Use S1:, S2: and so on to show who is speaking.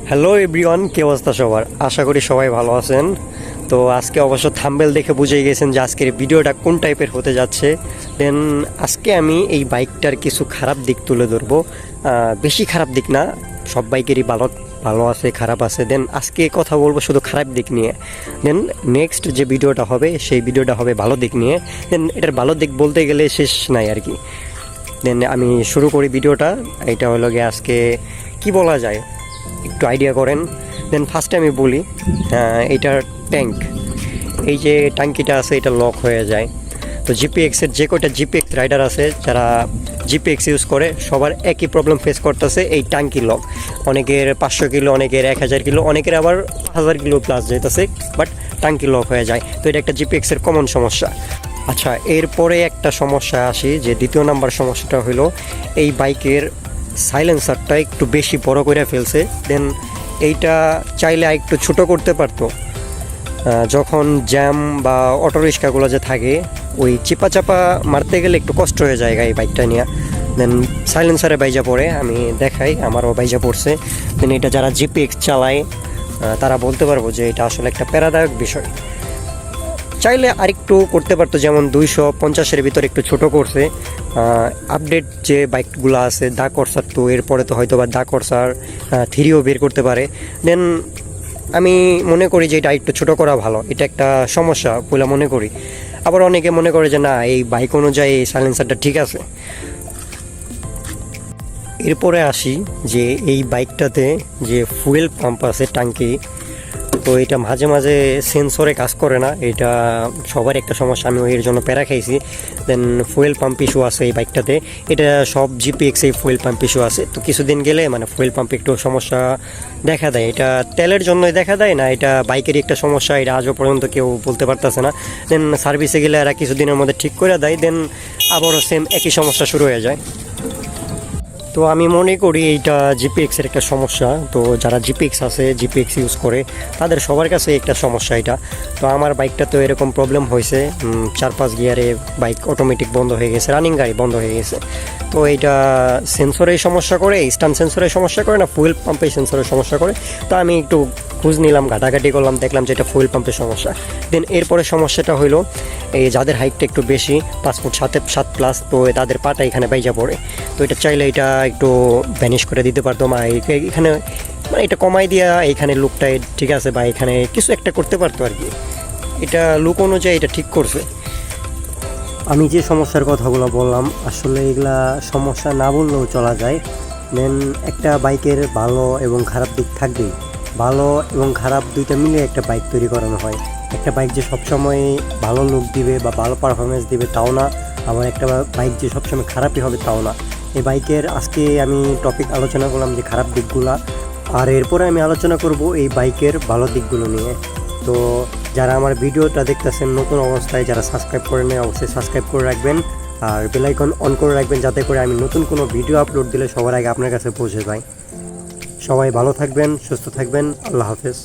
S1: Hello everyone, কি অবস্থা সবার? আশা করি সবাই ভালো আছেন। তো আজকে অবশ্য থাম্বনেল দেখে বুঝে গেছেন যে আজকের ভিডিওটা কোন টাইপের হতে যাচ্ছে। দেন আজকে আমি এই বাইকটার কিছু খারাপ দিক তুলে ধরবো। বেশি খারাপ দিক না, সব বাইকেরই ভালো ভালো আছে, খারাপ আছে। দেন আজকে কথা বলবো শুধু খারাপ দিক নিয়ে। দেন নেক্সট যে ভিডিওটা হবে সেই ভিডিওটা হবে ভালো দিক নিয়ে। দেন এটার ভালো দিক বলতে গেলে শেষ নাই আর কি। দেন আমি শুরু করি ভিডিওটা। এটা হলো গিয়ে আজকে কি বলা যায় একটু আইডিয়া করেন। দেন ফার্স্টে আমি বলি, এইটার ট্যাঙ্ক, এই যে ট্যাঙ্কিটা আছে এটা লক হয়ে যায়। তো জিপিএক্সের যে কয়টা জিপিএক্স রাইডার আছে যারা জিপিএক্স ইউজ করে সবার একই প্রবলেম ফেস করতেছে, এই ট্যাঙ্কি লক। অনেকের 500 কিলো, অনেকের 1000 কিলো, অনেকের আবার 1000 কিলো প্লাস যেতেছে, বাট ট্যাঙ্কি লক হয়ে যায়। তো এটা একটা জিপিএক্সের কমন সমস্যা। আচ্ছা, এরপরে একটা সমস্যা আসি, যে দ্বিতীয় নাম্বার সমস্যাটা হলো এই বাইকের সাইলেন্সারটা একটু বেশি বড় করে ফেলছে। দেন এইটা চাইলে একটু ছোট করতে পারতো। যখন জ্যাম বা অটো রিক্সাগুলো যে থাকে, ওই চিপা চাপা মারতে গেলে একটু কষ্ট হয়ে যায় এই বাইকটা নিয়ে। দেন সাইলেন্সারে বাইজা পড়ে, আমি দেখাই আমারও বাইজা পড়ছে। দেন এটা যারা জিপিএক্স চালায় তারা বলতে পারবো যে এটা আসলে একটা প্যারাদায়ক বিষয়। চাইলে আরেকটু করতে পারতো, যেমন 250-এর ভিতরে একটু ছোট করছে। আপডেট যে বাইকগুলো আছে দা কর্সার 2, এরপরে তো হয়তো বা দা কর্সার 3ও বের করতে পারে। দেন আমি মনে করি যে এটা একটু ছোট করা ভালো। এটা একটা সমস্যা বলে মনে করি। আবার অনেকে মনে করে যে না, এই বাইক অনুযায়ী এই সাইলেন্সারটা ঠিক আছে। এরপরে আসি যে এই বাইকটাতে যে ফুয়েল পাম্প আছে, ট্যাঙ্কি, তো এটা মাঝে মাঝে সেন্সরে কাজ করে না। এটা সবার একটা সমস্যা, আমি এর জন্য প্যারা খাইছি। দেন ফুয়েল পাম্প ইস্যু আছে এই বাইকটাতে। এটা সব জিপিএক্স এই ফুয়েল পাম্প ইস্যু আছে। তো কিছুদিন গেলে মানে ফুয়েল পাম্পে একটু সমস্যা দেখা দেয়। এটা তেলের জন্যই দেখা দেয় না, এটা বাইকেরই একটা সমস্যা, এটা আজও পর্যন্ত কেউ বলতে পারতেছে না। দেন সার্ভিসে গেলে এরা কিছুদিনের মধ্যে ঠিক করে দেয়, দেন আবারও সেম একই সমস্যা শুরু হয়ে যায়। তো আমি মনে করি এইটা জিপিএক্সের একটা সমস্যা। তো যারা জিপিএক্স আছে, জিপিএক্স ইউজ করে, তাদের সবার কাছে একটা সমস্যা এটা। তো আমার বাইকটা তো এরকম প্রবলেম হয়েছে, 4-5 গিয়ারে বাইক অটোমেটিক বন্ধ হয়ে গেছে, রানিং গাড়ি বন্ধ হয়ে গেছে। তো এইটা সেন্সরেই সমস্যা করে, স্ট্যান্ড সেন্সরের সমস্যা করে না, ফুয়েল পাম্পেই সেন্সরের সমস্যা করে। তো আমি একটু খোঁজ নিলাম, ঘাটাঘাটি করলাম, দেখলাম যে এটা ফুয়েল পাম্পের সমস্যা। দেন এরপরে সমস্যাটা হলো এই যাদের হাইটটা একটু বেশি, 5 ফুট 7 প্লাস, তো তাদের পাটা এখানে বাইজা পড়ে। তো এটা চাইলে এটা একটু ভ্যানিশ করে দিতে পারতো, মা এখানে মানে এটা কমাই দিয়া এখানে লুকটা ঠিক আছে, বা এখানে কিছু একটা করতে পারতো আর কি। এটা লুক অনুযায়ী এটা ঠিক করছে। আমি যে সমস্যার কথাগুলো বললাম, আসলে এগুলা সমস্যা না বললেও চলা যায়। দেন একটা বাইকের ভালো এবং খারাপ দিক থাকবেই। ভালো এবং খারাপ দুইটা মিলে একটা বাইক তৈরি করানো হয়। একটা বাইক যে সবসময় ভালো লুক দিবে বা ভালো পারফরমেন্স দিবে তাও না, আবার একটা বাইক যে সবসময় খারাপই হবে তাও না। এই বাইকের আজকে আমি টপিক আলোচনা করলাম যে খারাপ দিকগুলা, আর এরপরে আমি আলোচনা করব এই বাইকের ভালো দিকগুলো নিয়ে। তো যারা আমার ভিডিওটা দেখতেছেন নতুন অবস্থায়, যারা সাবস্ক্রাইব করে নেয় অবশ্যই সাবস্ক্রাইব করে রাখবেন, আর বেল আইকন অন করে রাখবেন, যাতে করে আমি নতুন কোনো ভিডিও আপলোড দিলে সবার আগে আপনার কাছে পৌঁছে যায়। সবাই ভালো থাকবেন, সুস্থ থাকবেন, আল্লাহ হাফেজ।